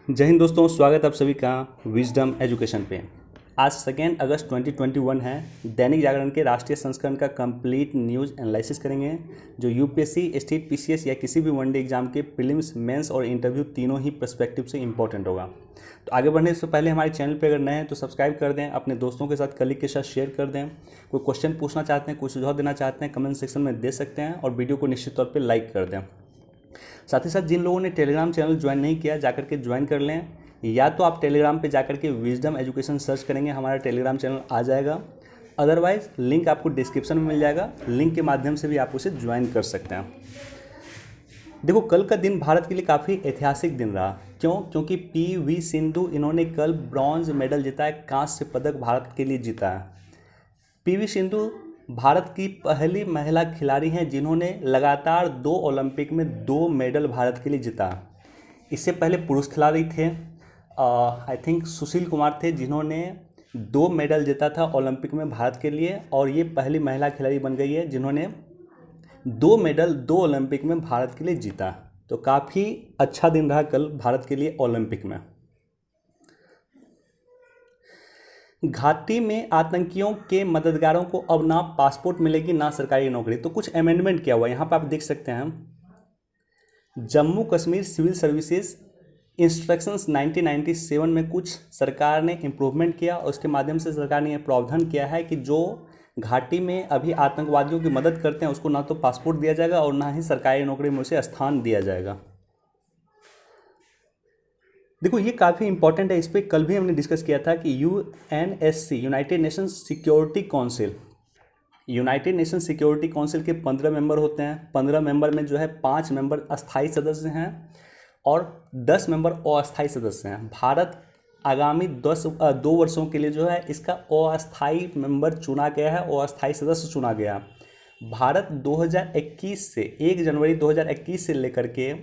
जय हिंद दोस्तों, स्वागत है आप सभी का विजडम एजुकेशन पे। आज 2 अगस्त 2021 है। दैनिक जागरण के राष्ट्रीय संस्करण का कंप्लीट न्यूज़ एनालिसिस करेंगे, जो यूपीएससी, स्टेट पीसीएस या किसी भी वनडे एग्जाम के प्रीलिम्स, मेंस और इंटरव्यू तीनों ही पर्सपेक्टिव से इंपॉर्टेंट होगा। तो आगे बढ़ने से पहले हमारे चैनल पे अगर नए हैं तो सब्सक्राइब कर दें, अपने दोस्तों के साथ, कलीग के साथ शेयर कर दें। कोई क्वेश्चन पूछना चाहते हैं, कोई सुझाव देना चाहते हैं, कमेंट सेक्शन में दे सकते हैं और वीडियो को निश्चित तौर पर लाइक कर दें। साथ ही साथ जिन लोगों ने टेलीग्राम चैनल ज्वाइन नहीं किया, जाकर के ज्वाइन कर लें। या तो आप टेलीग्राम पे जाकर के विजडम एजुकेशन सर्च करेंगे, हमारा टेलीग्राम चैनल आ जाएगा। अदरवाइज लिंक आपको डिस्क्रिप्शन में मिल जाएगा, लिंक के माध्यम से भी आप उसे ज्वाइन कर सकते हैं। देखो, कल का दिन भारत के लिए काफ़ी ऐतिहासिक दिन रहा। क्यों? क्योंकि पीवी सिंधु, इन्होंने कल ब्रॉन्ज मेडल जीता है, कांस्य पदक भारत के लिए जीता है। पीवी सिंधु भारत की पहली महिला खिलाड़ी हैं जिन्होंने लगातार 2 ओलंपिक में 2 मेडल भारत के लिए जीता। इससे पहले पुरुष खिलाड़ी थे, आई थिंक सुशील कुमार थे, जिन्होंने 2 मेडल जीता था ओलंपिक में भारत के लिए, और ये पहली महिला खिलाड़ी बन गई है जिन्होंने 2 मेडल 2 ओलंपिक में भारत के लिए जीता। तो काफ़ी अच्छा दिन रहा कल भारत के लिए ओलंपिक में। घाटी में आतंकियों के मददगारों को अब ना पासपोर्ट मिलेगी ना सरकारी नौकरी। तो कुछ अमेंडमेंट किया हुआ है, यहाँ पर आप देख सकते हैं। Jammu Kashmir civil services instructions 1997 में कुछ सरकार ने इम्प्रूवमेंट किया, और उसके माध्यम से सरकार ने यह प्रावधान किया है कि जो घाटी में अभी आतंकवादियों की मदद करते हैं उसको ना तो पासपोर्ट दिया जाएगा और ना ही सरकारी नौकरी में उसे स्थान दिया जाएगा। देखो, ये काफ़ी इंपॉर्टेंट है, इस पर कल भी हमने डिस्कस किया था कि UNSC, United nation security council, United nation security council के 15 मेंबर होते हैं। 15 मेंबर में जो है 5 मेंबर अस्थायी सदस्य हैं और 10 मेंबर अस्थायी सदस्य हैं। भारत आगामी 2 वर्षों के लिए जो है इसका अस्थायी मेंबर चुना गया है, अस्थायी सदस्य चुना गया। भारत 2021 से 1 जनवरी 2021 से लेकर के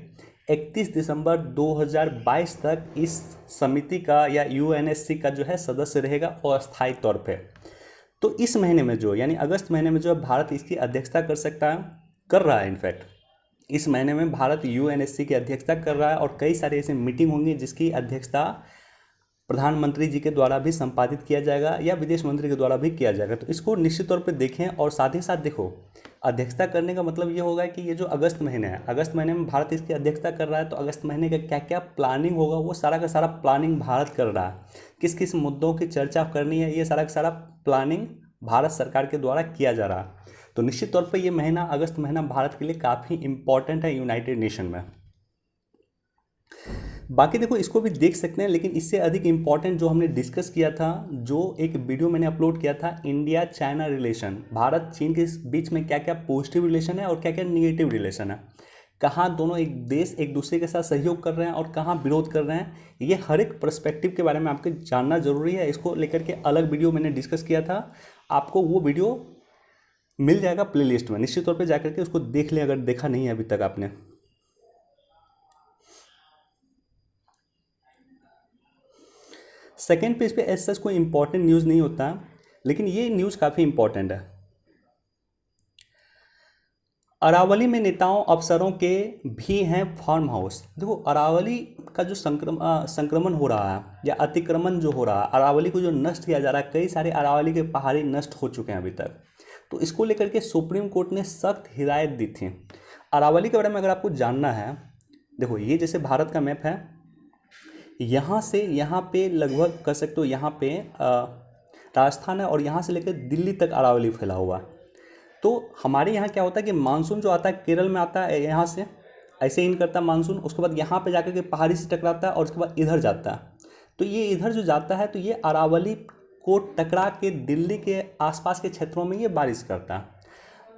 31 दिसंबर 2022 तक इस समिति का या यूएनएससी का जो है सदस्य रहेगा अस्थायी तौर पे। तो इस महीने में जो, यानी अगस्त महीने में जो है भारत इसकी अध्यक्षता कर सकता है, कर रहा है। इनफैक्ट इस महीने में भारत यूएनएससी की अध्यक्षता कर रहा है और कई सारे ऐसे मीटिंग होंगी जिसकी अध्यक्षता प्रधानमंत्री जी के द्वारा भी संपादित किया जाएगा या विदेश मंत्री के द्वारा भी किया जाएगा। तो इसको निश्चित तौर पे देखें, और साथ ही साथ देखो, अध्यक्षता करने का मतलब ये होगा कि ये जो अगस्त महीने है, अगस्त महीने में भारत इसकी अध्यक्षता कर रहा है, तो अगस्त महीने का क्या क्या प्लानिंग होगा वो सारा का सारा प्लानिंग भारत कर रहा है। किस किस मुद्दों की चर्चा करनी है, ये सारा का सारा प्लानिंग भारत सरकार के द्वारा किया जा रहा है। तो निश्चित तौर पर ये महीना, अगस्त महीना, भारत के लिए काफ़ी इंपॉर्टेंट है यूनाइटेड नेशन में। बाकी देखो, इसको भी देख सकते हैं, लेकिन इससे अधिक इम्पॉर्टेंट जो हमने डिस्कस किया था, जो एक वीडियो मैंने अपलोड किया था, इंडिया चाइना रिलेशन, भारत चीन के बीच में क्या क्या पॉजिटिव रिलेशन है और क्या क्या निगेटिव रिलेशन है, कहाँ दोनों एक देश एक दूसरे के साथ सहयोग कर रहे हैं और कहाँ विरोध कर रहे हैं। ये हर एक पर्सपेक्टिव के बारे में आपको जानना जरूरी है। इसको लेकर के अलग वीडियो मैंने डिस्कस किया था, आपको वो वीडियो मिल जाएगा प्लेलिस्ट में, निश्चित तौर पे जाकर के उसको देख लें अगर देखा नहीं है अभी तक आपने। सेकेंड पेज पे एज सच कोई इंपॉर्टेंट न्यूज़ नहीं होता, लेकिन ये न्यूज़ काफ़ी इंपॉर्टेंट है। अरावली में नेताओं अफसरों के भी हैं फार्म हाउस। देखो, अरावली का जो संक्रमण हो रहा है या अतिक्रमण जो हो रहा है, अरावली को जो नष्ट किया जा रहा है, कई सारे अरावली के पहाड़ी नष्ट हो चुके हैं अभी तक। तो इसको लेकर के सुप्रीम कोर्ट ने सख्त हिदायत दी थी। अरावली के बारे में अगर आपको जानना है, देखो ये जैसे भारत का मैप है, यहाँ से यहाँ पे लगभग कर सकते हो, यहाँ पे राजस्थान है और यहाँ से लेकर दिल्ली तक अरावली फैला हुआ है। तो हमारे यहाँ क्या होता है कि मानसून जो आता है केरल में आता है, यहाँ से ऐसे इन करता है मानसून, उसके बाद यहाँ पे जाकर के पहाड़ी से टकराता है और उसके बाद इधर जाता है। तो ये इधर जो जाता है तो ये अरावली को टकरा के दिल्ली के आसपास के क्षेत्रों में ये बारिश करता है।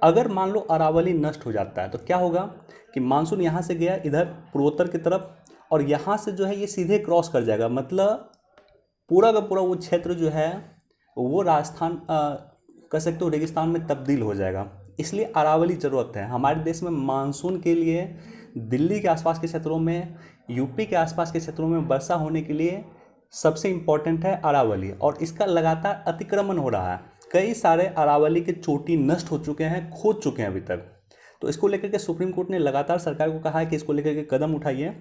अगर मान लो अरावली नष्ट हो जाता है तो क्या होगा कि मानसून यहाँ से गया इधर पूर्वोत्तर की तरफ, और यहाँ से जो है ये सीधे क्रॉस कर जाएगा, मतलब पूरा का पूरा वो क्षेत्र जो है वो राजस्थान कह सकते हो रेगिस्तान में तब्दील हो जाएगा। इसलिए अरावली ज़रूरत है हमारे देश में मानसून के लिए। दिल्ली के आसपास के क्षेत्रों में, यूपी के आसपास के क्षेत्रों में वर्षा होने के लिए सबसे इम्पॉर्टेंट है अरावली, और इसका लगातार अतिक्रमण हो रहा है। कई सारे अरावली के चोटी नष्ट हो चुके हैं, खोद चुके हैं अभी तक। तो इसको लेकर के सुप्रीम कोर्ट ने लगातार सरकार को कहा है कि इसको लेकर के कदम उठाइए।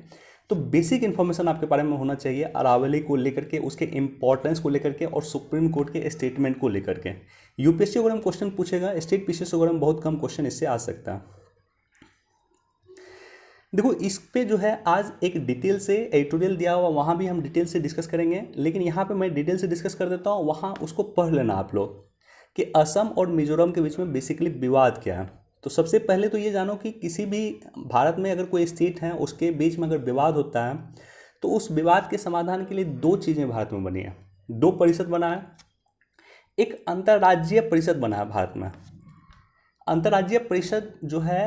तो बेसिक इन्फॉर्मेशन आपके बारे में होना चाहिए अरावली को लेकर के, उसके इंपॉर्टेंस को लेकर के और सुप्रीम कोर्ट के स्टेटमेंट को लेकर के। यूपीएससी वगैरह में क्वेश्चन पूछेगा, स्टेट पीसीएस वगैरह में बहुत कम क्वेश्चन इससे आ सकता है। देखो इस पे जो है आज एक डिटेल से एडिटोरियल दिया हुआ, वहाँ भी हम डिटेल से डिस्कस करेंगे, लेकिन यहाँ पे मैं डिटेल से डिस्कस कर देता हूँ, वहाँ उसको पढ़ लेना आप लोग कि असम और मिजोरम के बीच में बेसिकली विवाद क्या है। तो सबसे पहले तो ये जानो कि किसी भी भारत में अगर कोई स्टेट है उसके बीच में अगर विवाद होता है तो उस विवाद के समाधान के लिए दो चीज़ें भारत में बनी है, दो परिषद बना है। एक अंतर्राज्यीय परिषद बना है भारत में। अंतर्राज्यीय परिषद जो है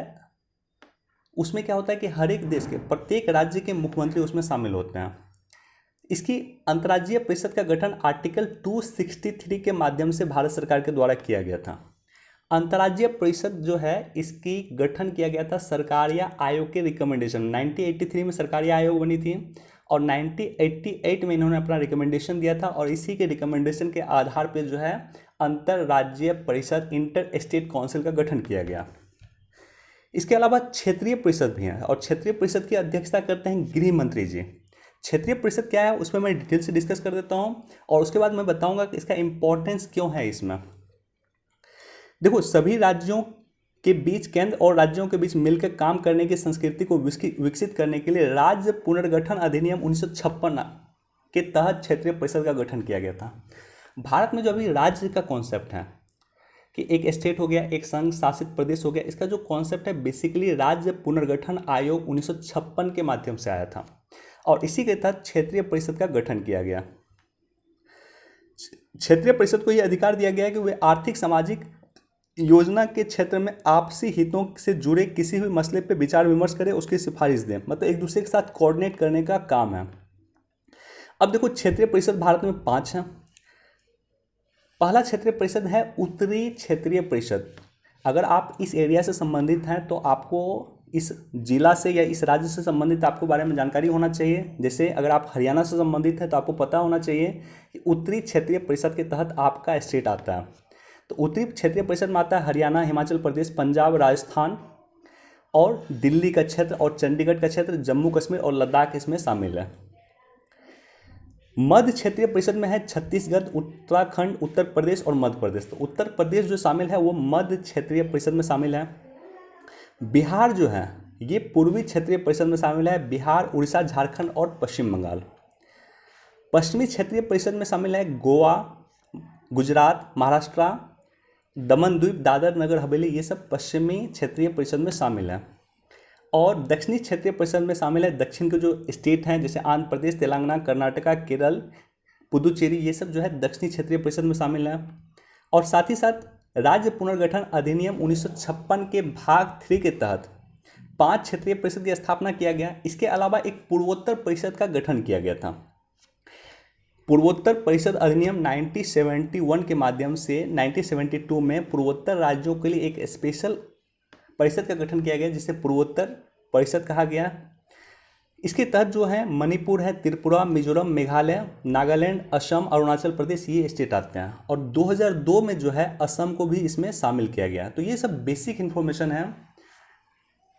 उसमें क्या होता है कि हर एक देश के प्रत्येक राज्य के मुख्यमंत्री उसमें शामिल होते हैं। इसकी अंतर्राज्यीय परिषद का गठन आर्टिकल 263 के माध्यम से भारत सरकार के द्वारा किया गया था। अंतर्राज्यीय परिषद जो है इसकी गठन किया गया था सरकारीय आयोग के रिकमेंडेशन। 1983 में सरकारीय आयोग बनी थी और 1988 में इन्होंने अपना रिकमेंडेशन दिया था और इसी के रिकमेंडेशन के आधार पर जो है अंतर्राज्यीय परिषद इंटर स्टेट काउंसिल का गठन किया गया। इसके अलावा क्षेत्रीय परिषद भी हैं और क्षेत्रीय परिषद की अध्यक्षता करते हैं गृह मंत्री जी। क्षेत्रीय परिषद क्या है उसमें मैं डिटेल से डिस्कस कर देता हूं और उसके बाद मैं बताऊंगा कि इसका इंपॉर्टेंस क्यों है इसमें। देखो सभी राज्यों के बीच, केंद्र और राज्यों के बीच मिलकर काम करने की संस्कृति को विकसित करने के लिए राज्य पुनर्गठन अधिनियम 1956 के तहत क्षेत्रीय परिषद का गठन किया गया था। भारत में जो अभी राज्य का कॉन्सेप्ट है कि एक स्टेट हो गया, एक संघ शासित प्रदेश हो गया, इसका जो कॉन्सेप्ट है बेसिकली राज्य पुनर्गठन आयोग 1956 के माध्यम से आया था और इसी के तहत क्षेत्रीय परिषद का गठन किया गया। क्षेत्रीय परिषद को यह अधिकार दिया गया है कि वे आर्थिक सामाजिक योजना के क्षेत्र में आपसी हितों से जुड़े किसी भी मसले पर विचार विमर्श करें, उसकी सिफारिश दें, मतलब एक दूसरे के साथ कोऑर्डिनेट करने का काम है। अब देखो क्षेत्रीय परिषद भारत में 5 हैं। पहला क्षेत्रीय परिषद है उत्तरी क्षेत्रीय परिषद। अगर आप इस एरिया से संबंधित हैं तो आपको इस जिला से या इस राज्य से संबंधित आपको बारे में जानकारी होना चाहिए। जैसे अगर आप हरियाणा से संबंधित हैं तो आपको पता होना चाहिए कि उत्तरी क्षेत्रीय परिषद के तहत आपका स्टेट आता है। तो उत्तरी क्षेत्रीय परिषद में आता है हरियाणा, हिमाचल प्रदेश, पंजाब, राजस्थान और दिल्ली का क्षेत्र और चंडीगढ़ का क्षेत्र, जम्मू कश्मीर और लद्दाख इसमें शामिल है। मध्य क्षेत्रीय परिषद में है छत्तीसगढ़, उत्तराखंड, उत्तर प्रदेश और मध्य प्रदेश। तो उत्तर प्रदेश जो शामिल है वो मध्य क्षेत्रीय परिषद में शामिल है। बिहार जो है ये पूर्वी क्षेत्रीय परिषद में शामिल है। बिहार, उड़ीसा, झारखंड और पश्चिम बंगाल। पश्चिमी क्षेत्रीय परिषद में शामिल है गोवा, गुजरात, महाराष्ट्र, दमन द्वीप, दादर नगर हवेली, ये सब पश्चिमी क्षेत्रीय परिषद में शामिल है। और दक्षिणी क्षेत्रीय परिषद में शामिल है दक्षिण के जो स्टेट हैं जैसे आंध्र प्रदेश, तेलंगाना, कर्नाटका, केरल, पुदुचेरी, ये सब जो है दक्षिणी क्षेत्रीय परिषद में शामिल है। और साथ ही साथ राज्य पुनर्गठन अधिनियम 1956 के भाग 3 के तहत 5 क्षेत्रीय परिषद की स्थापना किया गया। इसके अलावा एक पूर्वोत्तर परिषद का गठन किया गया था। पूर्वोत्तर परिषद अधिनियम 1971 के माध्यम से 1972 में पूर्वोत्तर राज्यों के लिए एक स्पेशल परिषद का गठन किया गया जिसे पूर्वोत्तर परिषद कहा गया। इसके तहत जो है मणिपुर है, त्रिपुरा, मिजोरम, मेघालय, नागालैंड, असम, अरुणाचल प्रदेश, ये स्टेट आते हैं। और 2002 में जो है असम को भी इसमें शामिल किया गया। तो ये सब बेसिक इन्फॉर्मेशन है,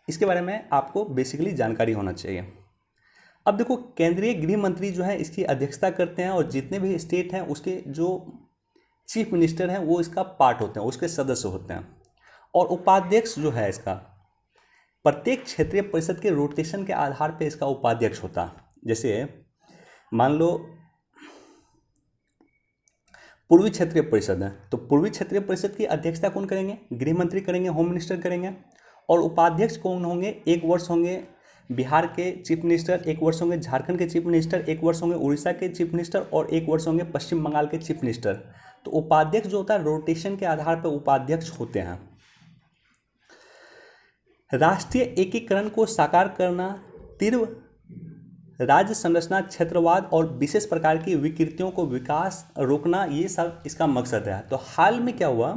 इसके बारे में आपको बेसिकली जानकारी होना चाहिए। अब देखो केंद्रीय गृह मंत्री जो है इसकी अध्यक्षता करते हैं और जितने भी स्टेट हैं उसके जो चीफ मिनिस्टर हैं वो इसका पार्ट होते हैं, उसके सदस्य होते हैं। और उपाध्यक्ष जो है इसका प्रत्येक क्षेत्रीय परिषद के रोटेशन के आधार पर इसका उपाध्यक्ष होता है। जैसे मान लो पूर्वी क्षेत्रीय परिषद है तो पूर्वी क्षेत्रीय परिषद की अध्यक्षता कौन करेंगे? गृह मंत्री करेंगे, होम मिनिस्टर करेंगे। और उपाध्यक्ष कौन होंगे? 1 वर्ष होंगे बिहार के चीफ मिनिस्टर, 1 वर्ष होंगे झारखंड के चीफ मिनिस्टर, 1 वर्ष होंगे उड़ीसा के चीफ मिनिस्टर और 1 वर्ष होंगे पश्चिम बंगाल के चीफ मिनिस्टर। तो उपाध्यक्ष जो होता है रोटेशन के आधार पर उपाध्यक्ष होते हैं। राष्ट्रीय एकीकरण को साकार करना, तीव्र राज्य संरचना, क्षेत्रवाद और विशेष प्रकार की विकृतियों को विकास रोकना, ये सब इसका मकसद है। तो हाल में क्या हुआ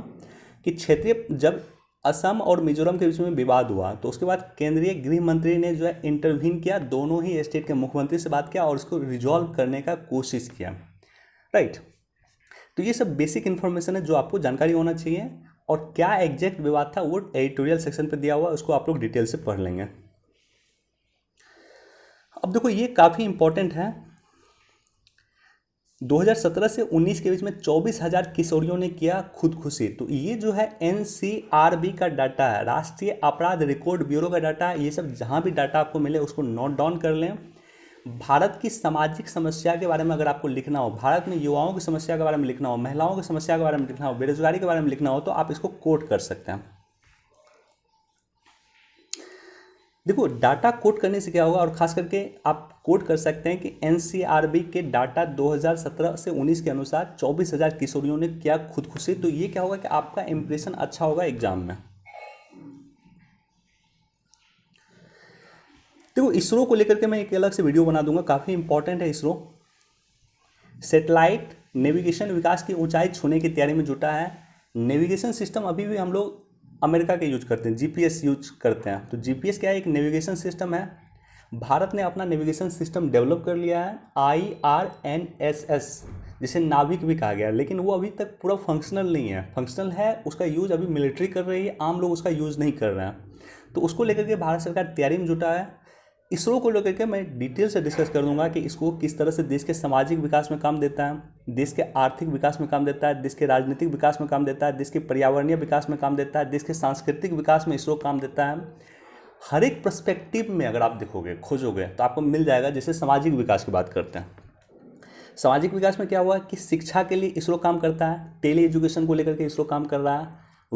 कि क्षेत्रीय जब असम और मिजोरम के बीच में विवाद हुआ तो उसके बाद केंद्रीय गृह मंत्री ने जो है इंटरवीन किया, दोनों ही स्टेट के मुख्यमंत्री से बात किया और उसको रिजॉल्व करने का कोशिश किया। राइट, तो ये सब बेसिक इन्फॉर्मेशन है जो आपको जानकारी होना चाहिए। और क्या एग्जैक्ट विवाद था वो एडिटोरियल सेक्शन पे दिया हुआ है, उसको आप लोग डिटेल से पढ़ लेंगे। अब देखो ये काफ़ी इंपॉर्टेंट है। 2017 से 19 के बीच में 24,000 किशोरियों ने किया खुदकुशी। तो ये जो है एनसीआरबी का डाटा है, राष्ट्रीय अपराध रिकॉर्ड ब्यूरो का डाटा है। ये सब जहाँ भी डाटा आपको मिले उसको नोट डाउन कर लें। भारत की सामाजिक समस्या के बारे में अगर आपको लिखना हो, भारत में युवाओं की समस्या के बारे में लिखना हो, महिलाओं की समस्या के बारे में लिखना हो, बेरोजगारी के बारे में लिखना हो, तो आप इसको कोट कर सकते हैं। देखो डाटा कोट करने से क्या होगा, और खास करके आप कोट कर सकते हैं कि एनसीआरबी के डाटा 2017 से 19 के अनुसार 24,000 किशोरियों ने किया खुदकुशी। तो ये क्या होगा कि आपका इंप्रेशन अच्छा होगा एग्जाम में। देखो इसरो को लेकर के मैं एक अलग से वीडियो बना दूंगा, काफ़ी इंपॉर्टेंट है इसरो। सैटेलाइट नेविगेशन विकास की ऊंचाई छूने की तैयारी में जुटा है। नेविगेशन सिस्टम अभी भी हम लोग अमेरिका के यूज करते हैं, जीपीएस यूज करते हैं। तो जीपीएस क्या है, एक नेविगेशन सिस्टम है। भारत ने अपना नेविगेशन सिस्टम डेवलप कर लिया है, IRNSS, जिसे नाविक भी कहा गया है, लेकिन वो अभी तक पूरा फंक्शनल नहीं है। फंक्शनल है, उसका यूज़ अभी मिलिट्री कर रही है, आम लोग उसका यूज़ नहीं कर रहे हैं। तो उसको लेकर के भारत सरकार तैयारी में जुटा है। इसरो को लेकर के मैं डिटेल से डिस्कस कर दूंगा कि इसको किस तरह से देश के सामाजिक विकास में काम देता है, देश के आर्थिक विकास में काम देता है, देश के राजनीतिक विकास में काम देता है, देश के पर्यावरणीय विकास में काम देता है, देश के सांस्कृतिक विकास में इसरो काम देता है। हर एक पर्सपेक्टिव में अगर आप देखोगे, खोजोगे, तो आपको मिल जाएगा। जैसे सामाजिक विकास की बात करते हैं, सामाजिक विकास में क्या हुआ कि शिक्षा के लिए इसरो काम करता है, टेली एजुकेशन को लेकर के इसरो काम कर रहा है।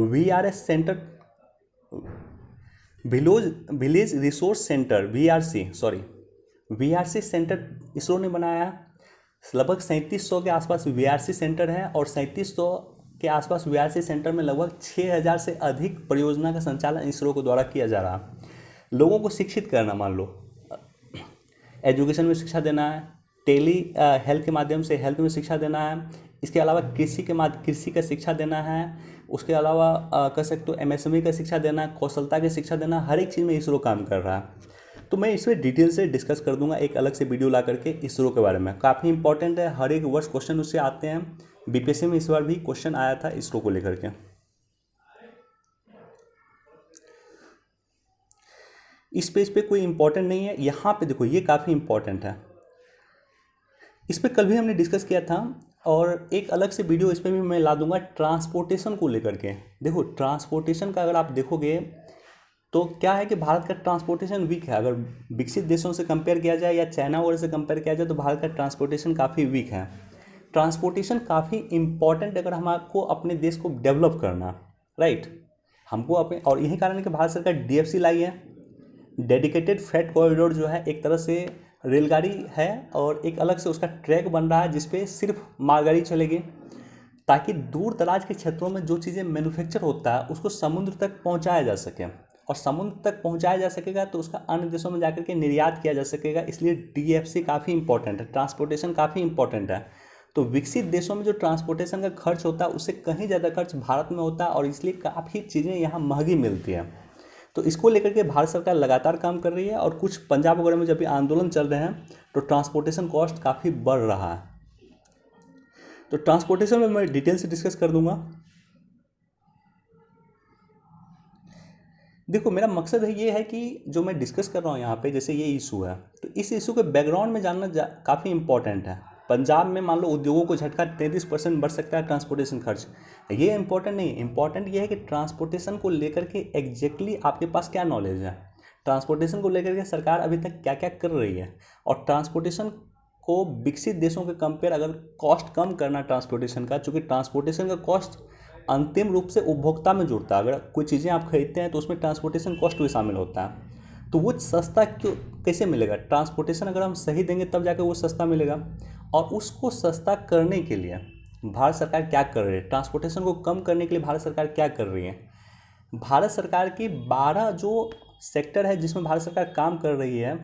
VRS centre, village resource centre, VRC centre ISRO ने बनाया। लगभग 3700 के आसपास VRC सेंटर है, और 3700 के आसपास VRC सेंटर में लगभग 6000 से अधिक परियोजना का संचालन इसरो के द्वारा किया जा रहा है। लोगों को शिक्षित करना, मान लो एजुकेशन में शिक्षा देना है, टेली हेल्थ के माध्यम से हेल्थ में शिक्षा देना है, इसके अलावा कृषि का शिक्षा देना है, उसके अलावा कह सकते हो MSME का शिक्षा देना है, कौशलता की शिक्षा देना, हर एक चीज़ में इसरो काम कर रहा है। तो मैं इसमें डिटेल से डिस्कस कर दूंगा एक अलग से वीडियो ला करके इसरो के बारे में। काफ़ी इंपॉर्टेंट है, हर एक वर्ष क्वेश्चन उससे आते हैं। BPSC में इस बार भी क्वेश्चन आया था इसरो को लेकर के। इस पेज पे कोई इंपॉर्टेंट नहीं है, यहाँ पे देखो ये काफ़ी इंपॉर्टेंट है। इस पर कल भी हमने डिस्कस किया था, और एक अलग से वीडियो इस पर भी मैं ला दूंगा ट्रांसपोर्टेशन को लेकर के। देखो ट्रांसपोर्टेशन का अगर आप देखोगे तो क्या है कि भारत का ट्रांसपोर्टेशन वीक है। अगर विकसित देशों से कंपेयर किया जाए या चाइना वगैरह से कंपेयर किया जाए तो भारत का ट्रांसपोर्टेशन काफ़ी वीक है। ट्रांसपोर्टेशन काफ़ी इंपॉर्टेंट अगर हमको अपने देश को डेवलप करना, राइट, हमको अपने, और यही कारण है कि भारत सरकार DFC लाई है, डेडिकेटेड फ्रेट कॉरिडोर, जो है एक तरह से रेलगाड़ी है, और एक अलग से उसका ट्रैक बन रहा है जिसपे सिर्फ मालगाड़ी चलेगी, ताकि दूर दराज के क्षेत्रों में जो चीज़ें मैन्युफैक्चर होता है उसको समुद्र तक पहुंचाया जा सके, और समुद्र तक पहुंचाया जा सकेगा तो उसका अन्य देशों में जाकर के निर्यात किया जा सकेगा। इसलिए DFC काफ़ी इंपॉर्टेंट है, ट्रांसपोर्टेशन काफ़ी इंपॉर्टेंट है। तो विकसित देशों में जो ट्रांसपोर्टेशन का खर्च होता है उससे कहीं ज़्यादा खर्च भारत में होता है, और इसलिए काफ़ी चीज़ें यहाँ महंगी मिलती हैं। तो इसको लेकर के भारत सरकार लगातार काम कर रही है, और कुछ पंजाब वगैरह में जब भी आंदोलन चल रहे हैं तो ट्रांसपोर्टेशन कॉस्ट काफ़ी बढ़ रहा है। तो ट्रांसपोर्टेशन में मैं डिटेल से डिस्कस कर दूंगा। देखो मेरा मकसद है ये है कि जो मैं डिस्कस कर रहा हूँ यहाँ पे, जैसे ये इशू है, तो इस इशू के बैकग्राउंड में जानना काफ़ी इंपॉर्टेंट है। पंजाब में मान लो उद्योगों को झटका 33% बढ़ सकता है ट्रांसपोर्टेशन खर्च, ये इंपॉर्टेंट नहीं। इंपॉर्टेंट ये है कि ट्रांसपोर्टेशन को लेकर के एग्जैक्टली आपके पास क्या नॉलेज है, ट्रांसपोर्टेशन को लेकर के सरकार अभी तक क्या क्या कर रही है, और ट्रांसपोर्टेशन को विकसित देशों के कंपेयर अगर कॉस्ट कम करना ट्रांसपोर्टेशन का, चूँकि ट्रांसपोर्टेशन का कॉस्ट अंतिम रूप से उपभोक्ता में जुड़ता है। अगर कोई चीज़ें आप खरीदते हैं तो उसमें ट्रांसपोर्टेशन कॉस्ट भी शामिल होता है। तो वो सस्ता क्यों कैसे मिलेगा, ट्रांसपोर्टेशन अगर हम सही देंगे तब जाकर वो सस्ता मिलेगा। और उसको सस्ता करने के लिए भारत सरकार क्या कर रही है, ट्रांसपोर्टेशन को कम करने के लिए भारत सरकार क्या कर रही है। भारत सरकार की 12 जो सेक्टर है जिसमें भारत सरकार काम कर रही है,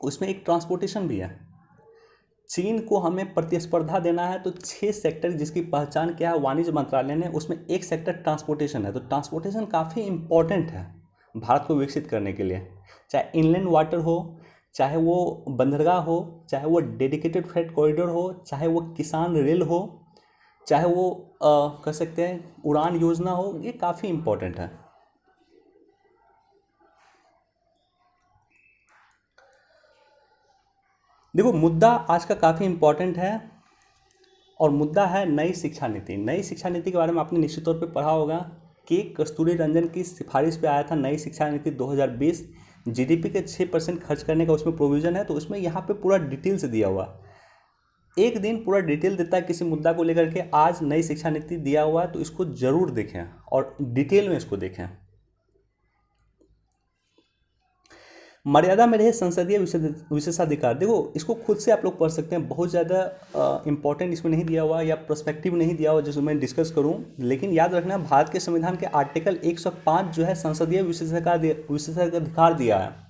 उसमें एक ट्रांसपोर्टेशन भी है। चीन को हमें प्रतिस्पर्धा देना है, तो 6 सेक्टर जिसकी पहचान क्या है वाणिज्य मंत्रालय ने, उसमें एक सेक्टर ट्रांसपोर्टेशन है। तो ट्रांसपोर्टेशन काफ़ी इंपॉर्टेंट है भारत को विकसित करने के लिए, चाहे इनलैंड वाटर हो, चाहे वो बंदरगाह हो, चाहे वो डेडिकेटेड फ्रेट कॉरिडोर हो, चाहे वो किसान रेल हो, चाहे वो कह सकते हैं उड़ान योजना हो, ये काफ़ी इंपॉर्टेंट है। देखो मुद्दा आज का काफ़ी इम्पोर्टेंट है और मुद्दा है नई शिक्षा नीति। नई शिक्षा नीति के बारे में आपने निश्चित तौर पे पढ़ा होगा कि कस्तूरी रंजन की सिफारिश पे आया था नई शिक्षा नीति 2020। जीडीपी के 6% खर्च करने का उसमें प्रोविज़न है। तो उसमें यहाँ पे पूरा डिटेल से दिया हुआ, एक दिन पूरा डिटेल देता है किसी मुद्दा को लेकर के। आज नई शिक्षा नीति दिया हुआ है तो इसको ज़रूर देखें और डिटेल में इसको देखें। मर्यादा में रहे संसदीय विशेषाधिकार, देखो इसको खुद से आप लोग पढ़ सकते हैं। बहुत ज़्यादा इंपॉर्टेंट इसमें नहीं दिया हुआ या प्रोस्पेक्टिव नहीं दिया हुआ जिसको मैं डिस्कस करूं, लेकिन याद रखना भारत के संविधान के आर्टिकल 105 जो है संसदीय विशेषाधिकार दिया है।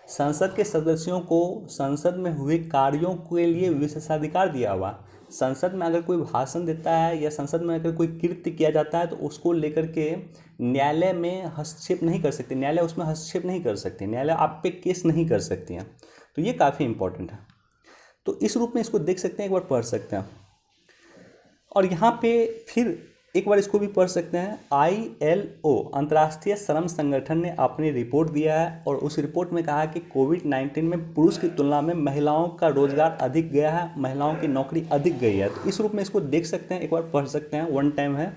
संसद के सदस्यों को संसद में हुए कार्यों के लिए विशेषाधिकार दिया हुआ। संसद में अगर कोई भाषण देता है या संसद में अगर कोई कृत्य किया जाता है तो उसको लेकर के न्यायालय में हस्तक्षेप नहीं कर सकते, न्यायालय उसमें हस्तक्षेप नहीं कर सकते, न्यायालय आप पे केस नहीं कर सकती हैं। तो ये काफ़ी इंपॉर्टेंट है। तो इस रूप में इसको देख सकते हैं, एक बार पढ़ सकते हैं। और यहाँ पे फिर एक बार इसको भी पढ़ सकते हैं। ILO अंतर्राष्ट्रीय श्रम संगठन ने अपनी रिपोर्ट दिया है और उस रिपोर्ट में कहा है कि कोविड-19 में पुरुष की तुलना में महिलाओं का रोजगार अधिक गया है, महिलाओं की नौकरी अधिक गई है। तो इस रूप में इसको देख सकते हैं, एक बार पढ़ सकते हैं, वन टाइम है।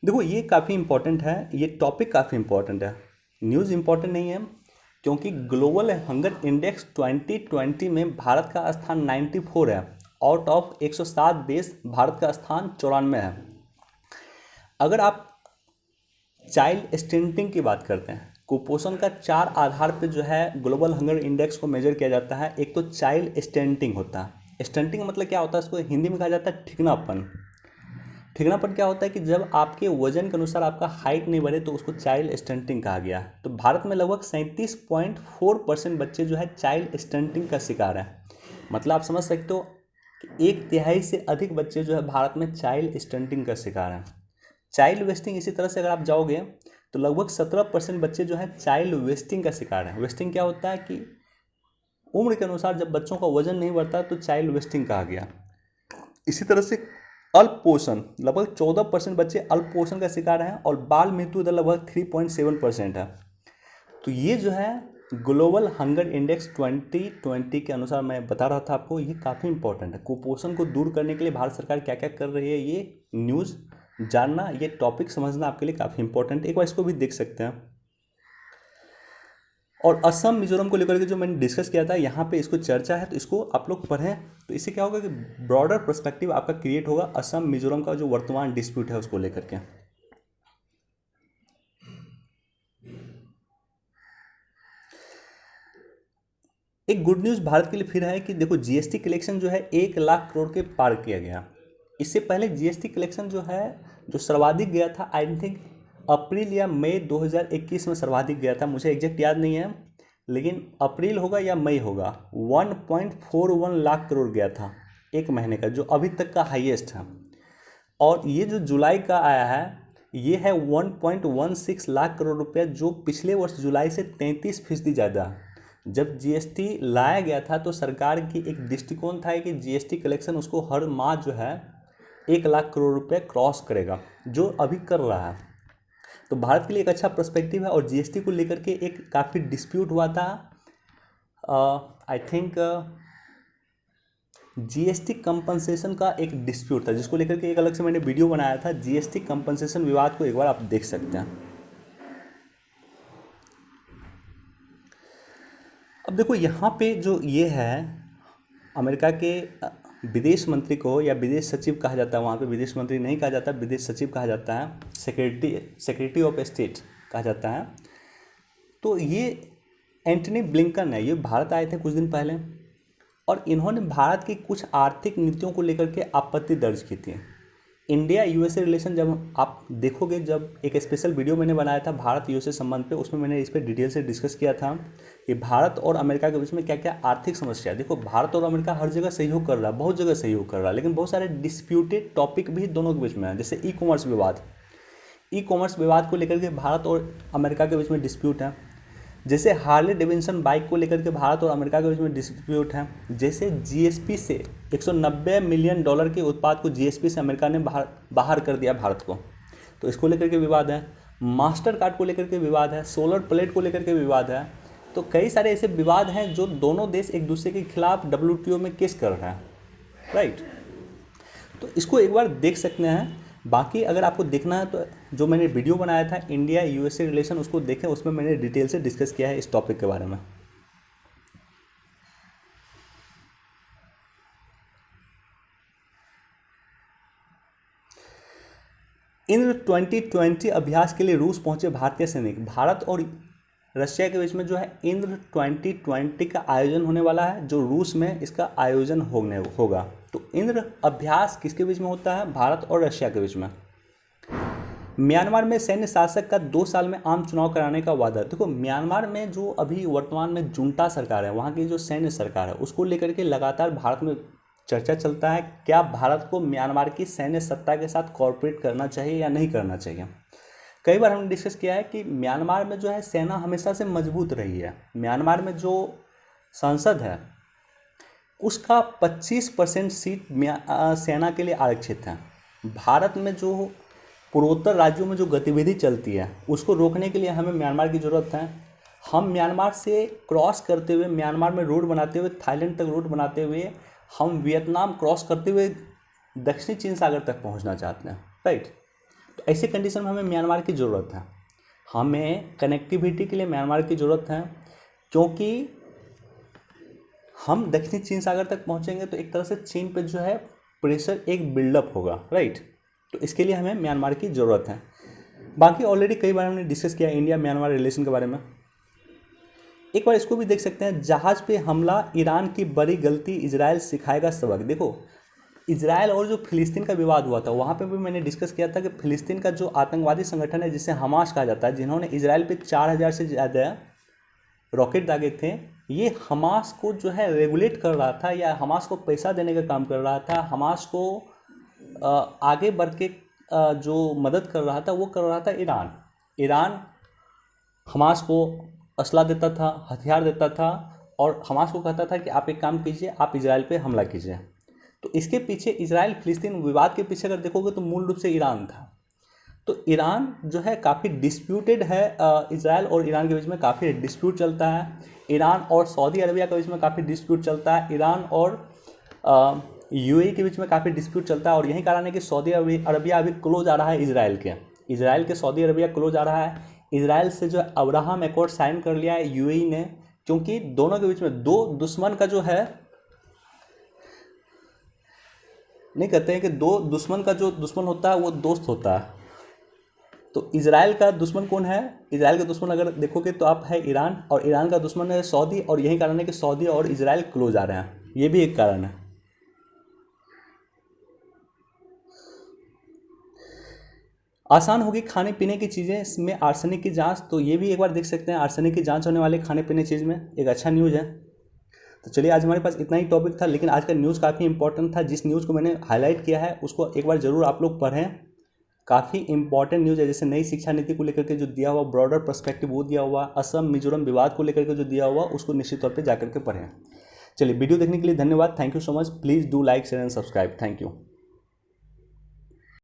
देखो ये काफ़ी इंपॉर्टेंट है, ये टॉपिक काफ़ी इंपॉर्टेंट है। न्यूज़ इंपॉर्टेंट नहीं है क्योंकि ग्लोबल हंगर इंडेक्स 2020 में भारत का स्थान 94 है। आउट ऑफ 107 देश भारत का स्थान 94 है। अगर आप चाइल्ड स्टंटिंग की बात करते हैं, कुपोषण का 4 आधार पे जो है ग्लोबल हंगर इंडेक्स को मेजर किया जाता है। एक तो चाइल्ड स्टंटिंग होता है। स्टंटिंग मतलब क्या होता है, इसको हिंदी में कहा जाता है ठिकनापन। ठिकनापन क्या होता है कि जब आपके वजन के अनुसार आपका हाइट नहीं बढ़े तो उसको चाइल्ड स्टंटिंग कहा गया। तो भारत में लगभग 37.4% बच्चे जो है चाइल्ड स्टंटिंग का शिकार है। मतलब आप समझ सकते हो कि 1/3 से अधिक बच्चे जो है भारत में चाइल्ड स्टंटिंग का शिकार हैं। चाइल्ड वेस्टिंग इसी तरह से अगर आप जाओगे तो लगभग 17% बच्चे जो है चाइल्ड वेस्टिंग का शिकार हैं। वेस्टिंग क्या होता है कि उम्र के अनुसार जब बच्चों का वजन नहीं बढ़ता तो चाइल्ड वेस्टिंग कहा गया। इसी तरह से अल्प पोषण, लगभग 14% बच्चे अल्प पोषण का शिकार हैं और बाल मृत्यु दर लगभग 3.7% है। तो ये जो है ग्लोबल हंगर इंडेक्स 2020 के अनुसार मैं बता रहा था आपको, ये काफ़ी इंपॉर्टेंट है। कुपोषण को दूर करने के लिए भारत सरकार क्या क्या कर रही है, ये न्यूज़ जानना, ये टॉपिक समझना आपके लिए काफ़ी इंपॉर्टेंट है। एक बार इसको भी देख सकते हैं। और असम मिजोरम को लेकर के जो मैंने डिस्कस किया था, यहाँ पे इसको चर्चा है तो इसको आप लोग पढ़ें। तो इससे क्या होगा कि ब्रॉडर पर्सपेक्टिव आपका क्रिएट होगा असम मिजोरम का जो वर्तमान डिस्प्यूट है उसको लेकर के। एक गुड न्यूज़ भारत के लिए फिर है कि देखो जीएसटी कलेक्शन जो है 1 लाख करोड़ के पार किया गया। इससे पहले जीएसटी कलेक्शन जो है जो सर्वाधिक गया था, आई थिंक अप्रैल या मई 2021 में सर्वाधिक गया था, मुझे एग्जैक्ट याद नहीं है, लेकिन अप्रैल होगा या मई होगा। 1.41 लाख करोड़ गया था एक महीने का, जो अभी तक का हाईएस्ट है। और ये जो जुलाई का आया है ये है 1.16 लाख करोड़ रुपये, जो पिछले वर्ष जुलाई से 33% ज़्यादा। जब जीएसटी लाया गया था तो सरकार की एक दृष्टिकोण था कि जीएसटी कलेक्शन उसको हर माह जो है 1 लाख करोड़ रुपए क्रॉस करेगा, जो अभी कर रहा है। तो भारत के लिए एक अच्छा पर्सपेक्टिव है। और जीएसटी को लेकर के एक काफ़ी डिस्प्यूट हुआ था, आई थिंक जीएसटी कंपनसेशन का एक डिस्प्यूट था, जिसको लेकर के एक अलग से मैंने वीडियो बनाया था। जीएसटी कंपनसेशन विवाद को एक बार आप देख सकते हैं। अब देखो यहाँ पे जो ये है, अमेरिका के विदेश मंत्री को या विदेश सचिव कहा जाता है, वहाँ पे विदेश मंत्री नहीं कहा जाता, विदेश सचिव कहा जाता है, सेक्रेटरी ऑफ स्टेट कहा जाता है। तो ये एंटनी ब्लिंकन है, ये भारत आए थे कुछ दिन पहले और इन्होंने भारत की कुछ आर्थिक नीतियों को लेकर के आपत्ति दर्ज की थी। इंडिया यूएसए रिलेशन जब आप देखोगे, जब एक स्पेशल वीडियो मैंने बनाया था भारत यूएसए संबंध पे, उसमें मैंने इस पर डिटेल से डिस्कस किया था कि भारत और अमेरिका के बीच में क्या क्या आर्थिक समस्या है। देखो भारत और अमेरिका हर जगह सहयोग कर रहा है, बहुत जगह सहयोग कर रहा है, लेकिन बहुत सारे डिस्प्यूटेड टॉपिक भी दोनों के बीच में है। जैसे ई कॉमर्स विवाद को लेकर के भारत और अमेरिका के बीच में डिस्प्यूट है। जैसे हार्ले डेविडसन बाइक को लेकर के भारत और अमेरिका के बीच में डिस्प्यूट है। जैसे जीएसपी से $190 मिलियन के उत्पाद को जीएसपी से अमेरिका ने बाहर कर दिया भारत को, तो इसको लेकर के विवाद है। मास्टर कार्ड को लेकर के विवाद है, सोलर प्लेट को लेकर के विवाद है। तो कई सारे ऐसे विवाद हैं जो दोनों देश एक दूसरे के खिलाफ WTO में केस कर रहे हैं, राइट। तो इसको एक बार देख सकते हैं। बाकी अगर आपको देखना है तो जो मैंने वीडियो बनाया था इंडिया USA रिलेशन, उसको देखें, उसमें मैंने डिटेल से डिस्कस किया है इस टॉपिक के बारे में। इंद्र 2020 अभ्यास के लिए रूस पहुंचे भारतीय सैनिक। भारत और रशिया के बीच में जो है इंद्र 2020 का आयोजन होने वाला है, जो रूस में इसका आयोजन होगा। तो इंद्र अभ्यास किसके बीच में होता है? भारत और रशिया के बीच में। म्यांमार में सैन्य शासक का 2 साल में आम चुनाव कराने का वादा। देखो, म्यांमार में जो अभी वर्तमान में जुंटा सरकार है, वहाँ की जो सैन्य सरकार है, उसको लेकर के लगातार भारत में चर्चा चलता है, क्या भारत को म्यांमार की सैन्य सत्ता के साथ कॉर्पोरेट करना चाहिए या नहीं करना चाहिए। कई बार हमने डिस्कस किया है कि म्यांमार में जो है सेना हमेशा से मजबूत रही है। म्यांमार में जो संसद है उसका 25% सीट सेना के लिए आरक्षित है। भारत में जो पूर्वोत्तर राज्यों में जो गतिविधि चलती है उसको रोकने के लिए हमें म्यांमार की ज़रूरत है। हम म्यांमार से क्रॉस करते हुए, म्यांमार में रोड बनाते हुए, थाईलैंड तक रोड बनाते हुए, हम वियतनाम क्रॉस करते हुए दक्षिणी चीन सागर तक पहुंचना चाहते हैं, राइट। तो ऐसी कंडीशन में हमें म्यांमार की ज़रूरत है। हमें कनेक्टिविटी के लिए म्यांमार की ज़रूरत है, क्योंकि हम दक्षिणी चीन सागर तक पहुंचेंगे तो एक तरह से चीन पे जो है प्रेशर एक बिल्डअप होगा, राइट। तो इसके लिए हमें म्यांमार की ज़रूरत है। बाकी ऑलरेडी कई बार हमने डिस्कस किया इंडिया म्यांमार रिलेशन के बारे में। एक बार इसको भी देख सकते हैं, जहाज़ पे हमला, ईरान की बड़ी गलती, इजराइल सिखाएगा सबक। देखो, इजराइल और जो फिलिस्तीन का विवाद हुआ था, वहाँ पे भी मैंने डिस्कस किया था कि फिलिस्तीन का जो आतंकवादी संगठन है जिसे हमास कहा जाता है, जिन्होंने इजराइल पे 4000 से ज़्यादा रॉकेट दागे थे, ये हमास को जो है रेगुलेट कर रहा था या हमास को पैसा देने का काम कर रहा था। हमास को आगे बढ़ के जो मदद कर रहा था वो कर रहा था ईरान हमास को असला देता था, हथियार देता था, और हमास को कहता था कि आप एक काम कीजिए, आप इजराइल पे हमला कीजिए। तो इसके पीछे, इजराइल फिलिस्तीन विवाद के पीछे अगर देखोगे तो मूल रूप से ईरान था। तो ईरान जो है काफ़ी डिस्प्यूटेड है, इजराइल और ईरान के बीच में काफ़ी डिस्प्यूट चलता है। ईरान और सऊदी अरबिया के बीच में काफ़ी डिस्प्यूट चलता है। ईरान और UAE के बीच में काफ़ी डिस्प्यूट चलता है, और यही कारण है कि सऊदी अरबिया अभी क्लोज आ रहा है इजराइल के सऊदी अरबिया क्लोज आ रहा है। इजराइल से जो अब्राहम एकॉर्ड साइन कर लिया है UAE ने, क्योंकि दोनों के बीच में दो दुश्मन का जो है, नहीं कहते हैं कि दो दुश्मन का जो दुश्मन होता है वो दोस्त होता है। तो इजराइल का दुश्मन कौन है? इजराइल का दुश्मन अगर देखोगे तो आप है ईरान, और ईरान का दुश्मन है सऊदी, और यही कारण है कि सऊदी और इजराइल क्लोज आ रहे हैं। ये भी एक कारण है। आसान होगी खाने पीने की चीज़ें इसमें आर्सेनिक की जांच। तो ये भी एक बार देख सकते हैं, आर्सेनिक की जांच होने वाली खाने पीने चीज़ में, एक अच्छा न्यूज़ है। तो चलिए, आज हमारे पास इतना ही टॉपिक था, लेकिन आज का न्यूज़ काफ़ी इंपॉर्टेंट था। जिस न्यूज़ को मैंने हाईलाइट किया है उसको एक बार ज़रूर आप लोग पढ़ें। काफ़ी इंपॉर्टेंट न्यूज़ है। जैसे नई शिक्षा नीति को लेकर के जो दिया हुआ ब्रॉडर पर्सपेक्टिव वो दिया हुआ, असम मिजोरम विवाद को लेकर के जो दिया हुआ, उसको निश्चित तौर पर जाकर के पढ़ें। चलिए, वीडियो देखने के लिए धन्यवाद। Thank you so much. Please do like, share and subscribe. Thank you.